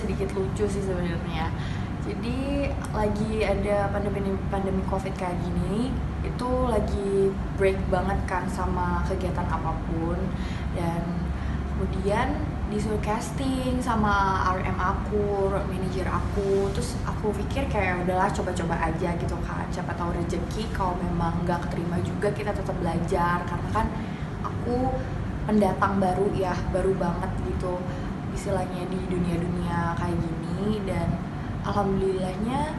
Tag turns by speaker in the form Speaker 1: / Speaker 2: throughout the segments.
Speaker 1: sedikit lucu sih sebenarnya. Jadi lagi ada pandemi COVID kayak gini, itu lagi break banget kan sama kegiatan apapun, dan kemudian disuruh casting sama RM aku, manajer aku. Terus aku pikir kayak udahlah coba-coba aja gitu kan, siapa tahu rezeki. Kalau memang nggak keterima juga kita tetap belajar, karena kan aku pendatang baru ya, baru banget gitu istilahnya di dunia kayak gini. Dan alhamdulillahnya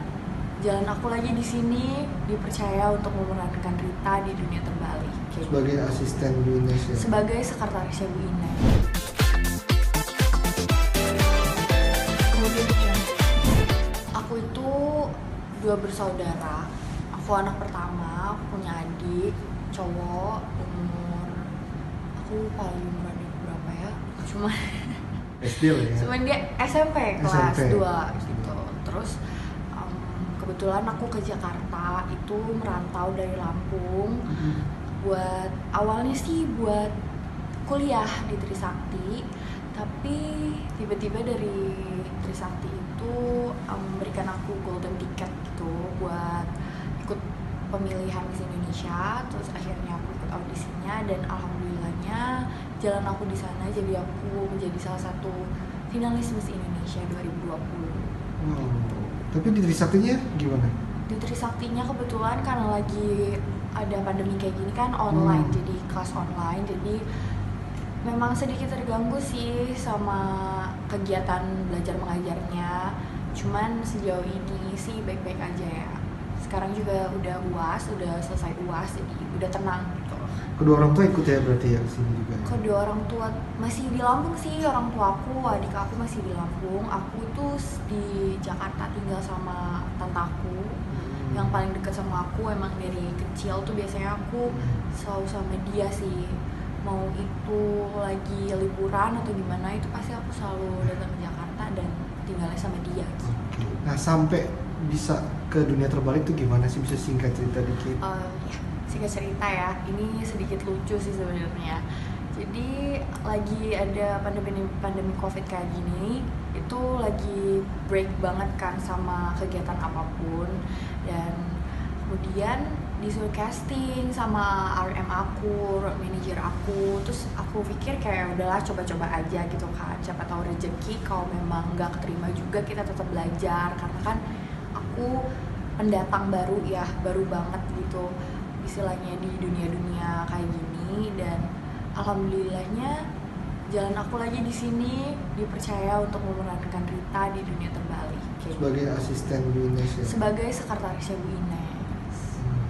Speaker 1: jalan aku lagi di sini dipercaya untuk memerankan Rita di dunia terbalik kayak
Speaker 2: Sebagai
Speaker 1: gitu.
Speaker 2: asisten Bu Ines ya?
Speaker 1: Sebagai sekretarisnya Bu Ines. Kemudian aku itu 2 bersaudara. Aku anak pertama, aku punya adik cowok, umur aku paling beradik berapa ya? Cuma
Speaker 2: SD lah ya?
Speaker 1: cuman dia SMP kelas
Speaker 2: SMP.
Speaker 1: 2 gitu. Terus kebetulan aku ke Jakarta itu merantau dari Lampung. Buat awalnya sih buat kuliah di Trisakti, tapi tiba-tiba dari Trisakti itu memberikan aku golden ticket gitu buat ikut pemilihan Miss Indonesia. Terus akhirnya aku ikut audisinya, dan alhamdulillahnya jalan aku di sana, jadi aku menjadi salah satu finalis Miss Indonesia 2020.
Speaker 2: Wow. Tapi di Trisaktinya gimana?
Speaker 1: Di Trisaktinya kebetulan karena lagi ada pandemi kayak gini kan, online, jadi kelas online, jadi memang sedikit terganggu sih sama kegiatan belajar mengajarnya. Cuman sejauh ini sih baik-baik aja ya. Sekarang juga udah UAS, udah selesai UAS, jadi udah tenang gitu.
Speaker 2: Kedua orang tua ikut ya berarti ya kesini juga ya?
Speaker 1: Kedua orang tua masih di Lampung sih, orang tua aku, adik aku masih di Lampung. Aku tuh di Jakarta tinggal sama tante aku. Yang paling dekat sama aku emang dari kecil tuh biasanya aku selalu sama dia sih. Mau itu lagi liburan atau gimana, itu pasti aku selalu datang ke Jakarta dan tinggalnya sama dia gitu.
Speaker 2: Nah sampai bisa ke dunia terbalik tuh gimana sih? Bisa singkat cerita dikit?
Speaker 1: Ya, singkat cerita ya, ini sedikit lucu sih sebenarnya. Jadi lagi ada pandemi COVID kayak gini, itu lagi break banget kan sama kegiatan apapun, dan kemudian disuruh casting sama RM aku, manajer aku. Terus aku pikir kayak udahlah coba-coba aja gitu kan, siapa tahu rezeki. Kalau memang nggak keterima juga kita tetap belajar, karena kan aku pendatang baru ya, baru banget gitu istilahnya di dunia kayak gini. Dan alhamdulillahnya jalan aku lagi di sini dipercaya untuk memerankan Rita di dunia terbalik kayak
Speaker 2: Sebagai
Speaker 1: gitu.
Speaker 2: asisten Bu Ines ya?
Speaker 1: Sebagai sekretarisnya Bu Ines.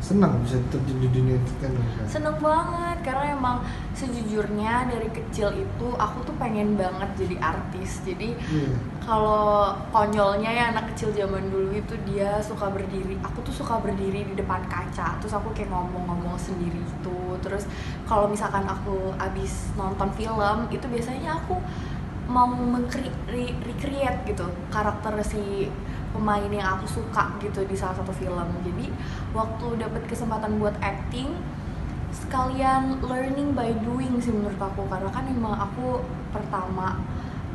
Speaker 2: Senang bisa terjun di dunia entertainment kan?
Speaker 1: Seneng banget, karena emang sejujurnya dari kecil itu aku tuh pengen banget jadi artis. Jadi kalau konyolnya ya anak kecil zaman dulu itu dia suka berdiri, aku tuh suka berdiri di depan kaca, terus aku kayak ngomong-ngomong sendiri gitu. Terus kalau misalkan aku abis nonton film itu biasanya aku mau recreate gitu karakter si pemain yang aku suka gitu di salah satu film. Jadi waktu dapat kesempatan buat acting, sekalian learning by doing sih menurut aku, karena kan emang aku pertama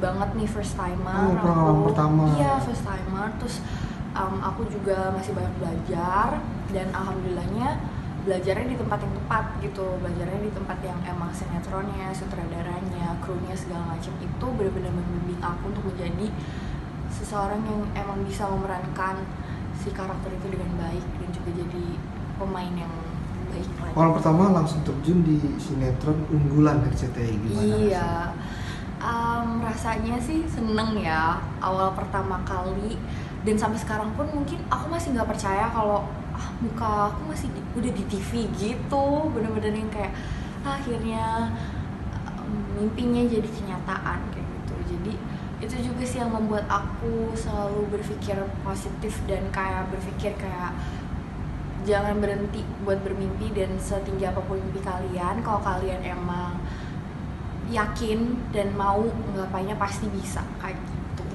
Speaker 1: banget nih, first timer.
Speaker 2: Pertama.
Speaker 1: Iya, first timer. Terus aku juga masih banyak belajar, dan alhamdulillahnya belajarnya di tempat yang tepat gitu. Belajarnya di tempat yang emang sinetronnya, sutradaranya, krunya segala macam itu benar-benar membimbing aku untuk menjadi seseorang yang emang bisa memerankan si karakter itu dengan baik, dan juga jadi pemain yang baik lagi.
Speaker 2: Orang pertama langsung terjun di sinetron unggulan RCTI, gimana?
Speaker 1: Iya, rasanya sih seneng ya awal pertama kali, dan sampai sekarang pun mungkin aku masih nggak percaya kalau muka aku masih udah di TV gitu. Bener-bener yang kayak akhirnya mimpinya jadi kenyataan kayak gitu. Jadi itu juga sih yang membuat aku selalu berpikir positif, dan kayak berpikir kayak jangan berhenti buat bermimpi, dan setinggi apapun mimpi kalian, kalau kalian emang yakin dan mau nggapainya pasti bisa kayak gitu.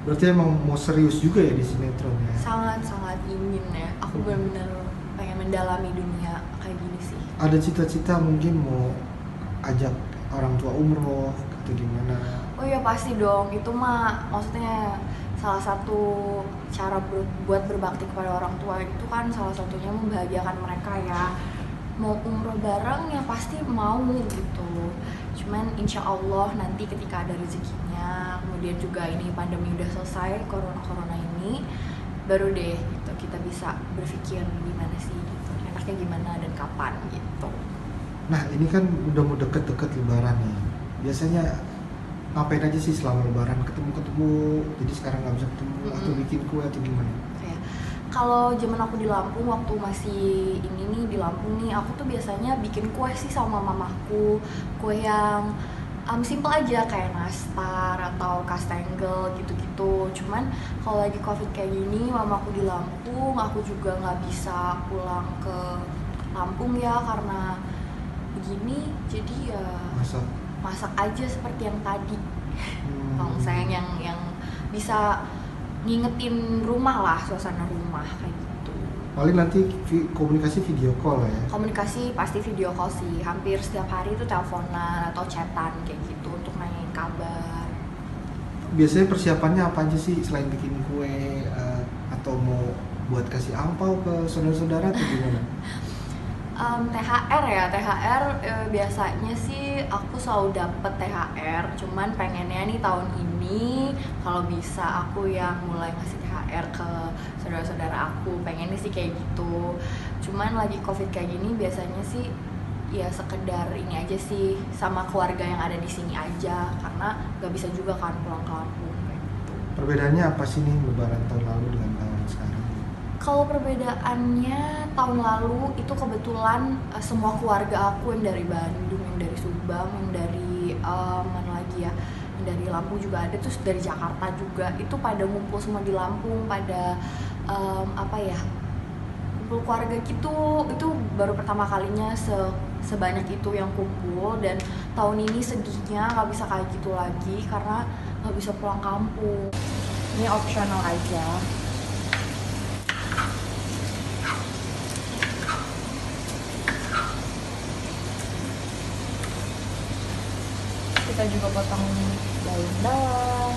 Speaker 2: Berarti emang mau serius juga ya di sinetron ya?
Speaker 1: Sangat-sangat ingin ya, aku benar-benar pengen mendalami dunia kayak gini sih.
Speaker 2: Ada cita-cita mungkin mau ajak orang tua umroh atau gimana?
Speaker 1: Oh iya pasti dong, itu mah maksudnya salah satu cara buat berbakti kepada orang tua itu kan salah satunya membahagiakan mereka ya. Mau umroh bareng ya pasti mau gitu. Cuman insya Allah nanti ketika ada rezekinya, kemudian juga ini pandemi udah selesai, corona ini, baru deh gitu kita bisa berpikir gimana sih gitu, enaknya gimana dan kapan gitu.
Speaker 2: Nah ini kan udah mau deket-deket Lebaran nih. Biasanya ngapain aja sih selama Lebaran? Ketemu-ketemu, jadi sekarang nggak bisa ketemu atau bikin kue atau gimana?
Speaker 1: Kayak kalau zaman aku di Lampung waktu masih ini nih di Lampung nih, aku tuh biasanya bikin kue sih sama mamaku, kue yang simple aja kayak nastar atau kastengel gitu-gitu. Cuman kalau lagi covid kayak gini, mamaku di Lampung, aku juga nggak bisa pulang ke Lampung ya karena begini, jadi ya
Speaker 2: Masa?
Speaker 1: masak aja seperti yang tadi. Kalau
Speaker 2: Hmm,
Speaker 1: sayang yang bisa ngingetin rumah lah, suasana rumah kayak gitu.
Speaker 2: paling nanti komunikasi video call lah ya.
Speaker 1: Komunikasi pasti video call sih, hampir setiap hari itu teleponan atau chatan kayak gitu untuk nanyain kabar.
Speaker 2: Biasanya persiapannya apa aja sih selain bikin kue atau mau buat kasih angpau ke saudara-saudara atau gimana?
Speaker 1: THR ya, THR biasanya sih aku selalu dapet THR, cuman pengennya nih tahun ini kalau bisa aku yang mulai ngasih THR ke saudara-saudara aku, pengennya sih kayak gitu. Cuman lagi covid kayak gini biasanya sih ya sekedar ini aja sih sama keluarga yang ada di sini aja, karena gak bisa juga kan pulang ke Lampung kayak gitu.
Speaker 2: Perbedaannya apa sih nih Lebaran tahun lalu dengan tahun sekarang?
Speaker 1: Kalau perbedaannya tahun lalu itu kebetulan semua keluarga aku yang dari Bandung, yang dari Subang, yang dari mana lagi ya, yang dari Lampung juga ada, terus dari Jakarta juga, itu pada ngumpul semua di Lampung, pada apa ya, kumpul keluarga gitu. Itu baru pertama kalinya sebanyak itu yang kumpul, dan tahun ini sedihnya nggak bisa kayak gitu lagi karena nggak bisa pulang kampung. Ini optional aja. Kita juga potong daun-daun.